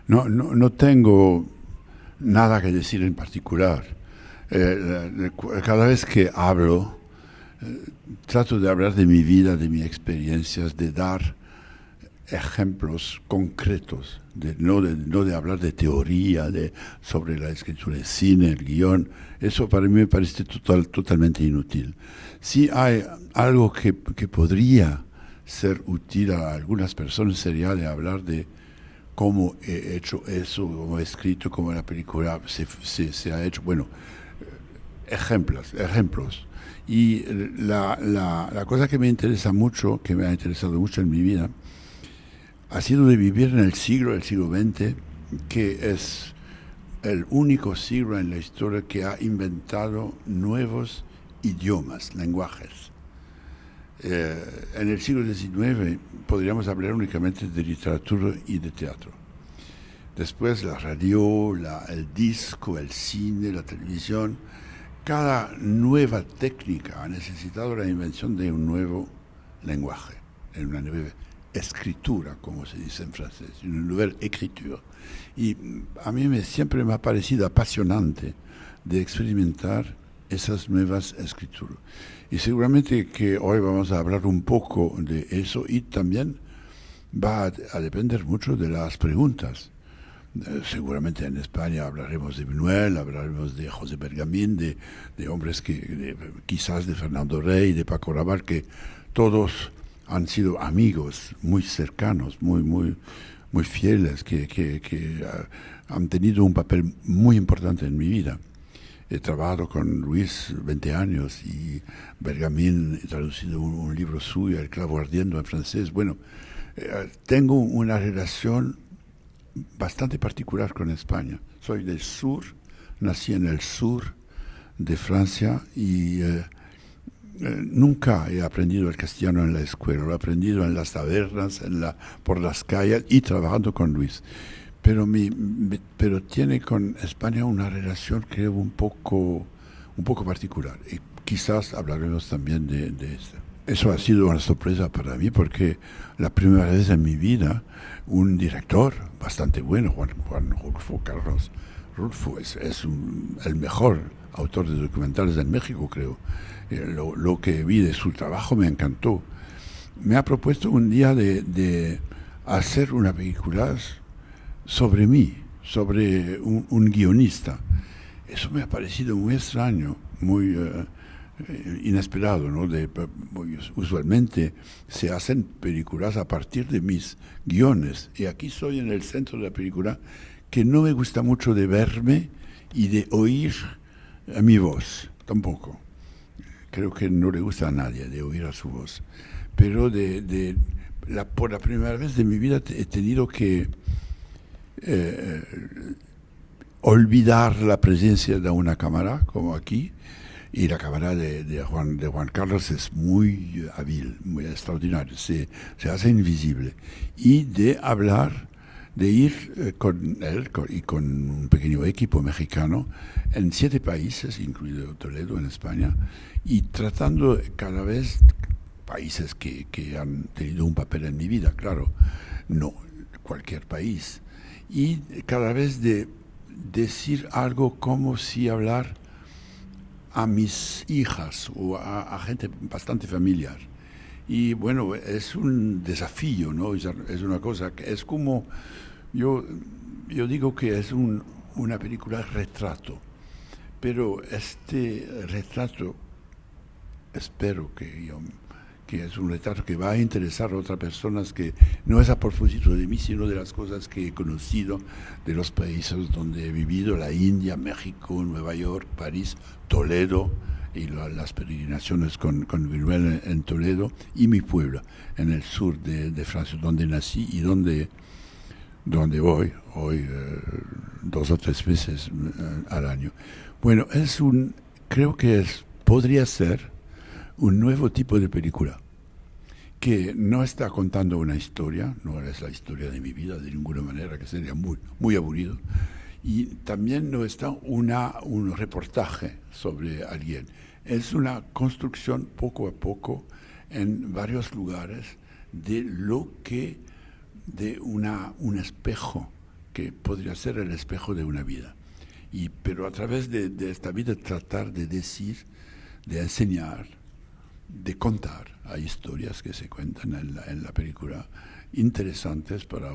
No tengo nada que decir en particular. Cada vez que hablo, trato de hablar de mi vida, de mis experiencias, de dar ejemplos concretos, no de hablar de teoría, sobre la escritura de cine, el guión. Eso para mí me parece totalmente inútil. Si hay algo que podría ser útil a algunas personas, sería de hablar de cómo he hecho eso, cómo he escrito, cómo la película se ha hecho. Bueno, ejemplos. Y la cosa que me interesa mucho, que me ha interesado mucho en mi vida, ha sido de vivir en el siglo XX, que es el único siglo en la historia que ha inventado nuevos idiomas, lenguajes. En el siglo XIX podríamos hablar únicamente de literatura y de teatro. Después la radio, el disco, el cine, la televisión. Cada nueva técnica ha necesitado la invención de un nuevo lenguaje, de una nueva escritura, como se dice en francés, una nueva escritura. Y a mí siempre me ha parecido apasionante de experimentar esas nuevas escrituras. Y seguramente que hoy vamos a hablar un poco de eso y también va a depender mucho de las preguntas. Seguramente en España hablaremos de Buñuel, hablaremos de José Bergamín, de hombres quizás de Fernando Rey, de Paco Rabanne, que todos han sido amigos muy cercanos, muy fieles, que han tenido un papel muy importante en mi vida. He trabajado con Luis 20 años y Bergamín he traducido un libro suyo, El clavo ardiendo en francés. Bueno, tengo una relación bastante particular con España. Soy del sur, nací en el sur de Francia y nunca he aprendido el castellano en la escuela, lo he aprendido en las tabernas, por las calles y trabajando con Luis. Pero tiene con España una relación, creo, un poco particular. Y quizás hablaremos también de esto. Eso ha sido una sorpresa para mí porque la primera vez en mi vida un director bastante bueno, Juan Rulfo Carlos Rulfo, es el mejor autor de documentales en México, creo. Lo que vi de su trabajo me encantó. Me ha propuesto un día de hacer una película sobre mí, sobre un guionista. Eso me ha parecido muy extraño, muy inesperado, ¿no? Usualmente se hacen películas a partir de mis guiones y aquí soy en el centro de la película, que no me gusta mucho de verme y de oír a mi voz, tampoco. Creo que no le gusta a nadie de oír a su voz. Pero por la primera vez de mi vida he tenido que eh, olvidar la presencia de una cámara, como aquí, y la cámara de Juan Carlos es muy hábil, muy extraordinaria, se hace invisible. Y de hablar, de ir con él y con un pequeño equipo mexicano en 7 países, incluido Toledo en España, y tratando cada vez países que han tenido un papel en mi vida, claro, no cualquier país. Y cada vez de decir algo como si hablar a mis hijas o a gente bastante familiar. Y bueno, es un desafío, ¿no? Es una cosa que es como, yo, yo digo que es una película retrato, pero este retrato, espero que es un retrato que va a interesar a otras personas, que no es a propósito de mí, sino de las cosas que he conocido, de los países donde he vivido, la India, México, Nueva York, París, Toledo, y las peregrinaciones con Buñuel en Toledo, y mi pueblo, en el sur de Francia, donde nací y donde voy hoy 2 o 3 veces al año. Bueno, creo que podría ser un nuevo tipo de película que no está contando una historia, no es la historia de mi vida de ninguna manera, que sería muy aburrido, y también no está un reportaje sobre alguien. Es una construcción poco a poco en varios lugares de un espejo que podría ser el espejo de una vida. Pero a través de esta vida tratar de decir, de enseñar, de contar. Hay historias que se cuentan en la película interesantes para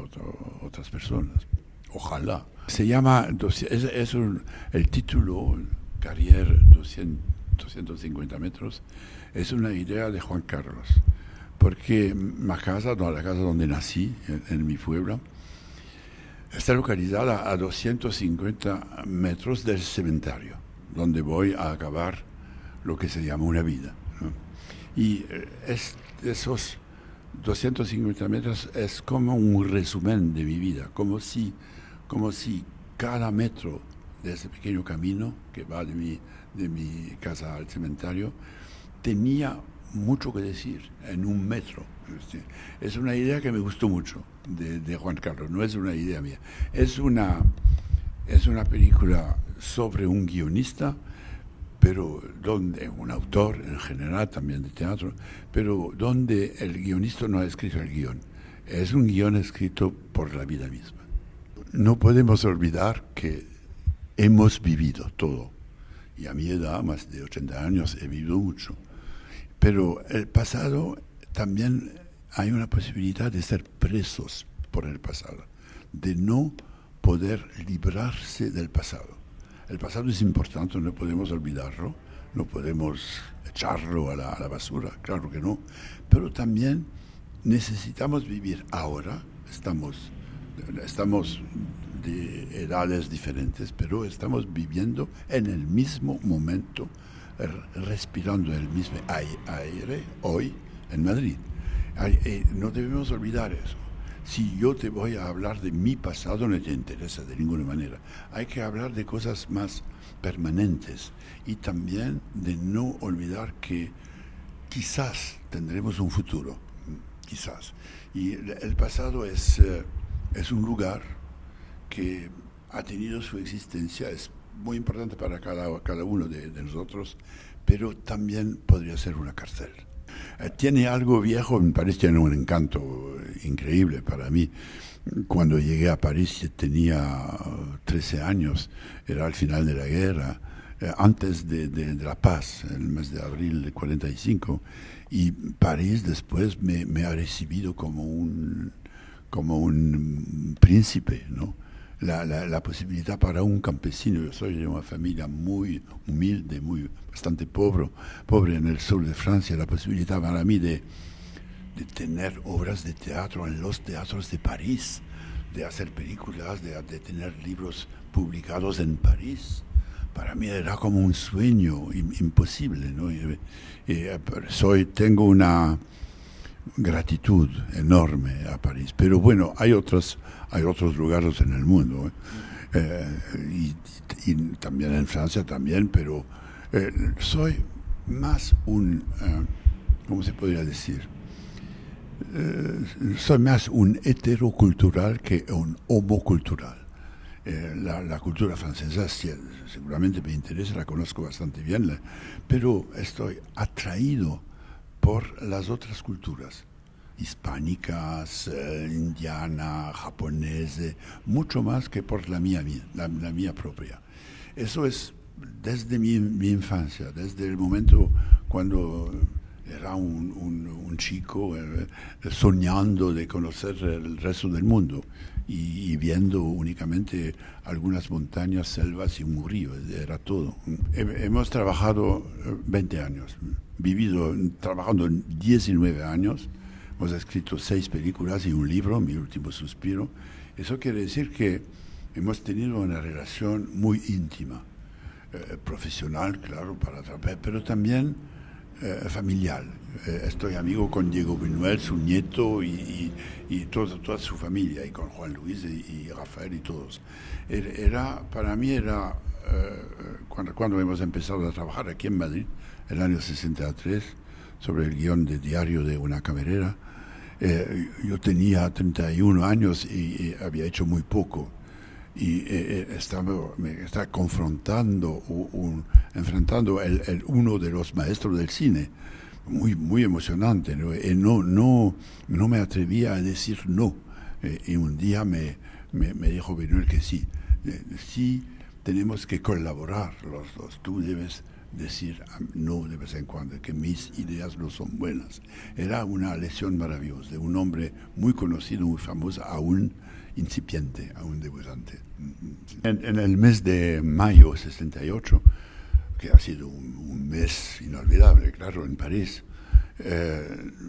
otras personas. Ojalá. Se llama, el título, Carrière 250 metros, es una idea de Juan Carlos. Porque la casa donde nací, en mi pueblo, está localizada a 250 metros del cementerio, donde voy a acabar lo que se llama una vida, ¿no? Y esos 250 metros es como un resumen de mi vida, como si cada metro de ese pequeño camino que va de mi casa al cementerio tenía mucho que decir en un metro. Es una idea que me gustó mucho de Juan Carlos, no es una idea mía. Es una película sobre un guionista, pero donde un autor en general también de teatro, pero donde el guionista no ha escrito el guión. Es un guión escrito por la vida misma. No podemos olvidar que hemos vivido todo. Y a mi edad, más de 80 años, he vivido mucho. Pero el pasado también hay una posibilidad de ser presos por el pasado, de no poder librarse del pasado. El pasado es importante, no podemos olvidarlo, no podemos echarlo a la basura, claro que no, pero también necesitamos vivir ahora. Estamos de edades diferentes, pero estamos viviendo en el mismo momento, respirando el mismo aire hoy en Madrid. No debemos olvidar eso. Si yo te voy a hablar de mi pasado, no te interesa de ninguna manera. Hay que hablar de cosas más permanentes y también de no olvidar que quizás tendremos un futuro, quizás. Y el pasado es un lugar que ha tenido su existencia, es muy importante para cada uno de nosotros, pero también podría ser una cárcel. Tiene algo viejo, en París tiene un encanto increíble para mí. Cuando llegué a París tenía 13 años, era al final de la guerra, antes de la paz, en el mes de abril de 45, y París después me ha recibido como un príncipe, ¿no? La posibilidad para un campesino, yo soy de una familia muy humilde, bastante pobre en el sur de Francia, la posibilidad para mí de tener obras de teatro en los teatros de París, de hacer películas, de tener libros publicados en París, para mí era como un sueño imposible, ¿no? Tengo una gratitud enorme a París, pero bueno, hay otros lugares en el mundo, y también en Francia también, pero soy más ¿cómo se podría decir? Soy más un heterocultural que un homocultural. La cultura francesa seguramente me interesa, la conozco bastante bien, pero estoy atraído por las otras culturas hispánicas, indiana, japonesa, mucho más que por la mía propia. Eso es desde mi infancia, desde el momento cuando era un chico soñando de conocer el resto del mundo y viendo únicamente algunas montañas, selvas y un río, era todo. Hemos trabajado 20 años, trabajando 19 años, hemos escrito 6 películas y un libro, Mi último suspiro. Eso quiere decir que hemos tenido una relación muy íntima, profesional, claro, para trabajar, pero también familiar. Estoy amigo con Diego Buñuel, su nieto, y toda su familia, y con Juan Luis y Rafael y todos. Para mí era, cuando hemos empezado a trabajar aquí en Madrid, el año 63, sobre el guión de Diario de una camarera, yo tenía 31 años y había hecho muy poco. Y me está enfrentando uno de los maestros del cine, muy emocionante, ¿no? No me atrevía a decir no. Y un día me me dijo Benuel que sí. Sí tenemos que colaborar los dos. Tú debes decir no de vez en cuando, que mis ideas no son buenas. Era una lección maravillosa de un hombre muy conocido, muy famoso, aún incipiente, aún debutante. En el mes de mayo 68, que ha sido un mes inolvidable, claro, en París,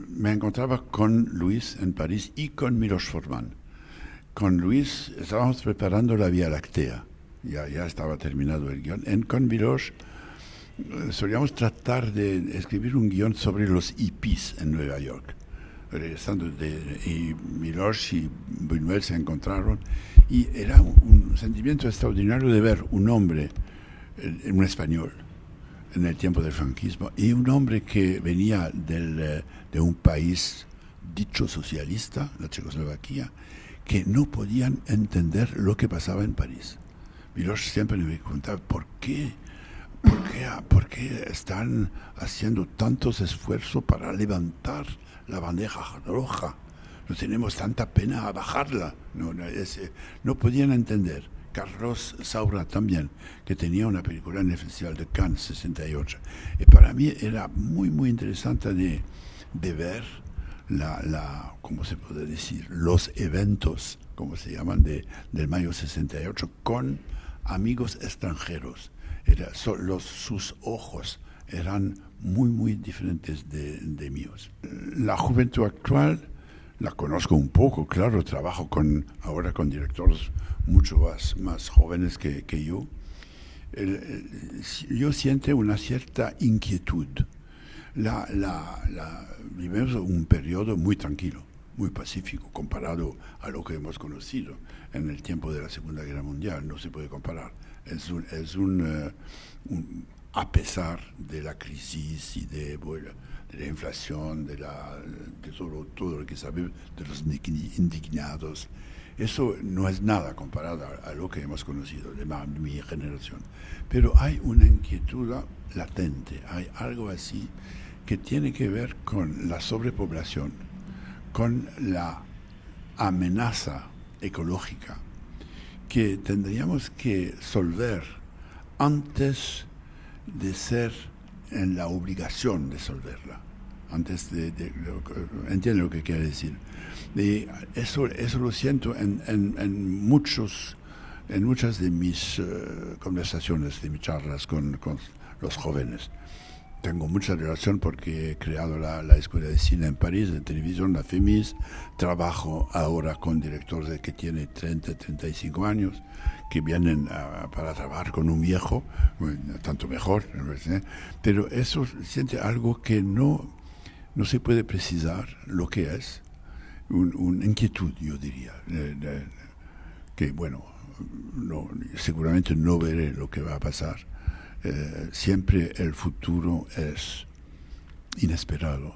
me encontraba con Luis en París y con Miloš Forman. Con Luis estábamos preparando la Vía Láctea, ya estaba terminado el guión. Con Miloš solíamos tratar de escribir un guión sobre los hippies en Nueva York. Y Miloš y Buñuel se encontraron y era un sentimiento extraordinario de ver un hombre, un español, en el tiempo del franquismo, y un hombre que venía de un país dicho socialista, la Checoslovaquia, que no podían entender lo que pasaba en París. Miloš siempre me preguntaba ¿por qué están haciendo tantos esfuerzos para levantar la bandeja roja? No tenemos tanta pena a bajarla. No podían entender. Carlos Saura también, que tenía una película en el Festival de Cannes 68. Y para mí era muy, muy interesante de ver ¿cómo se puede decir? Los eventos, como se llaman, del mayo 68, con amigos extranjeros. Sus ojos eran muy, muy diferentes de míos. La juventud actual la conozco un poco, claro, trabajo ahora con directores mucho más jóvenes que yo. Yo siento una cierta inquietud. Vivimos un periodo muy tranquilo, muy pacífico, comparado a lo que hemos conocido en el tiempo de la Segunda Guerra Mundial. No se puede comparar. A pesar de la crisis y de la inflación, de todo lo que sabemos, de los indignados, eso no es nada comparado a lo que hemos conocido de mi generación. Pero hay una inquietud latente, hay algo así que tiene que ver con la sobrepoblación, con la amenaza ecológica que tendríamos que solver antes de ser en la obligación de solverla, entiende lo que quiere decir. Y eso lo siento en muchas de mis conversaciones, de mis charlas con los jóvenes. Tengo mucha relación porque he creado la Escuela de Cine en París, de televisión, la FEMIS. Trabajo ahora con directores que tienen 30, 35 años, que vienen para trabajar con un viejo, tanto mejor, pero eso siente algo que no se puede precisar lo que es, una inquietud, yo diría, que bueno, seguramente no veré lo que va a pasar. Siempre el futuro es inesperado,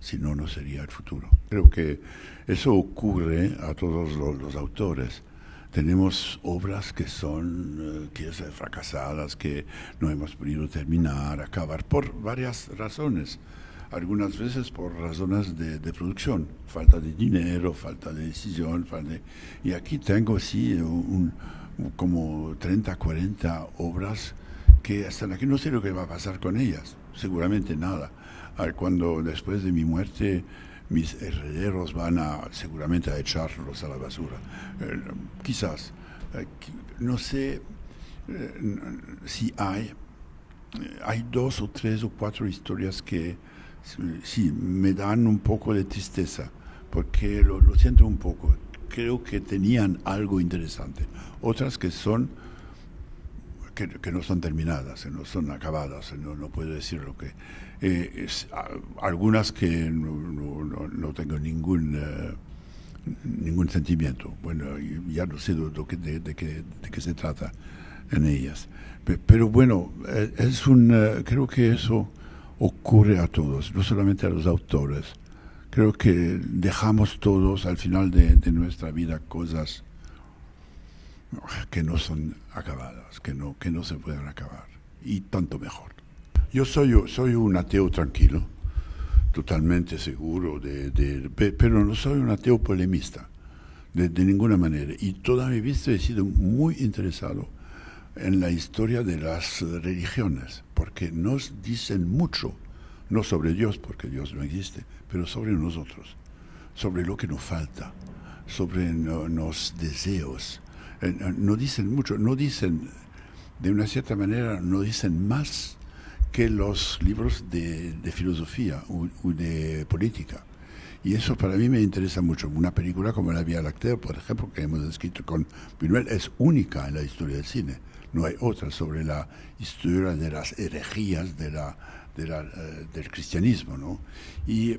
si no, no sería el futuro. Creo que eso ocurre a todos los autores. Tenemos obras que son fracasadas, que no hemos podido terminar, acabar, por varias razones. Algunas veces por razones de producción, falta de dinero, falta de decisión, y aquí tengo sí como 30, 40 obras que están aquí. No sé lo que va a pasar con ellas, seguramente nada. Cuando después de mi muerte mis herederos van seguramente a echarlos a la basura. Quizás, no sé si hay 2 o 3 o 4 historias que sí me dan un poco de tristeza, porque lo siento un poco. Creo que tenían algo interesante. Otras que no son terminadas, no son acabadas, no puedo decir lo que... algunas que no tengo ningún sentimiento. Bueno, ya no sé de qué se trata en ellas. Pero bueno, creo que eso ocurre a todos, no solamente a los autores. Creo que dejamos todos al final de nuestra vida cosas que no son acabadas, que no se pueden acabar, y tanto mejor. Yo soy un ateo tranquilo, totalmente seguro, pero no soy un ateo polemista. de ninguna manera. Y toda mi vida he sido muy interesado en la historia de las religiones, porque nos dicen mucho, no sobre Dios, porque Dios no existe, pero sobre nosotros, sobre lo que nos falta, sobre los deseos. No dicen mucho, no dicen, de una cierta manera, no dicen más que los libros de filosofía o de política. Y eso para mí me interesa mucho. Una película como La Vía Láctea, por ejemplo, que hemos escrito con Buñuel, es única en la historia del cine. No hay otra sobre la historia de las herejías del cristianismo, ¿no? Y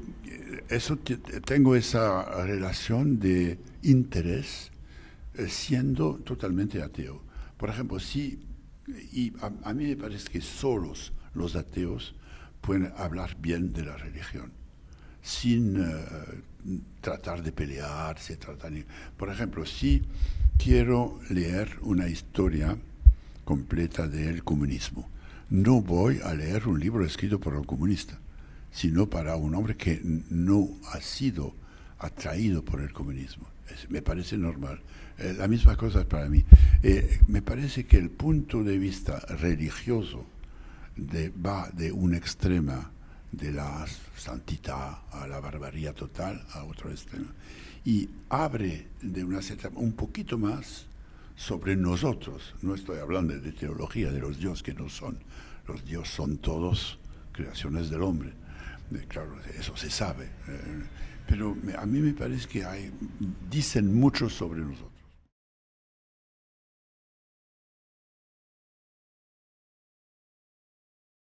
eso tengo esa relación de interés siendo totalmente ateo. Por ejemplo, y a mí me parece que solos los ateos pueden hablar bien de la religión sin tratar de pelearse. Por ejemplo, si quiero leer una historia completa del comunismo, no voy a leer un libro escrito por un comunista, sino para un hombre que no ha sido atraído por el comunismo. Me parece normal. La misma cosa es para mí. Me parece que el punto de vista religioso va de un extremo de la santidad a la barbarie total a otro extremo y abre de una cierta un poquito más sobre nosotros. No estoy hablando de teología de los dioses que no son. Los dioses son todos creaciones del hombre. Claro, eso se sabe. Pero a mí me parece que dicen mucho sobre nosotros.